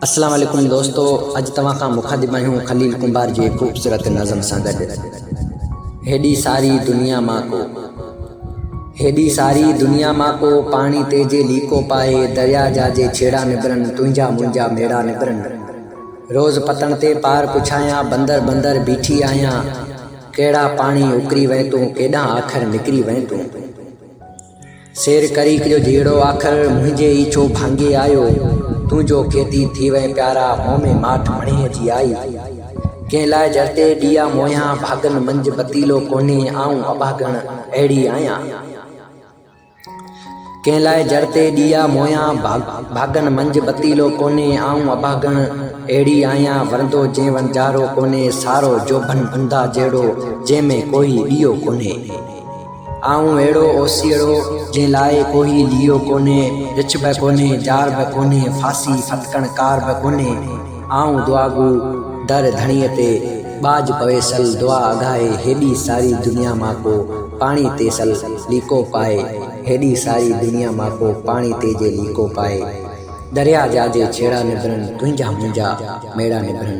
अस्सलाम वालेकुम दोस्तों, अज तव्हां खां मुखातिब आहियूं खलील कुंभार जी ख़ूबसूरत नज़म सां गॾु। हेॾी सारी दुनिया मां को, हेॾी सारी दुनिया मां को, पाणी ते जे लीको पाए, दरिया जा जे छेड़ा निबरन, तुंहिंजा मुंहिंजा मेड़ा निबरन। रोज़ पतन ते पार पुछायां, बंदर बंदर बीठी आहियां, कहिड़ा पाणी उकरी वएं तूं, केॾां आख़िर निकिरी वएं तूं। शेर करीक जो जहिड़ो आख़िर मुंहिंजे ई छो भांगे आयो, तूं जो खेती थी वएं प्यारा, मुंह में माठ मणीअ जी आई। कंहिं लाइ जरते ॾिया मोयां, भागन मंझ बतीलो कोन्हे, आऊं अभागण अहिड़ी आहियां। कंहिं लाइ जरते ॾिया मोयां, भागन मंझ बतीलो कोन्हे, आऊं अभागण अहिड़ी आहियां। वरंदो जंहिं वंजारो कोन्हे, सारो जोभन अंधा जहिड़ो, जंहिंमें कोई ॾियो कोन्हे। आऊं अहिड़ो ओसीड़ो जंहिं लाइ कोई लियो कोन्हे, रिछ बि कोन्हे, जार बि कोन्हे, फासी फतकण कार बि कोन्हे। आऊं दुआगू दर धणीअ ते, बाज पवे सल दुआ अघाए, हेॾी सारी दुनिया मां को, पाणी ते सल लीको पाए। हेॾी सारी दुनिया मां को, पाणी ते जे लीको पाए, दरिया जा जे छेड़ा निबरन, तुंहिंजा मुंहिंजा मेड़ा निबरन।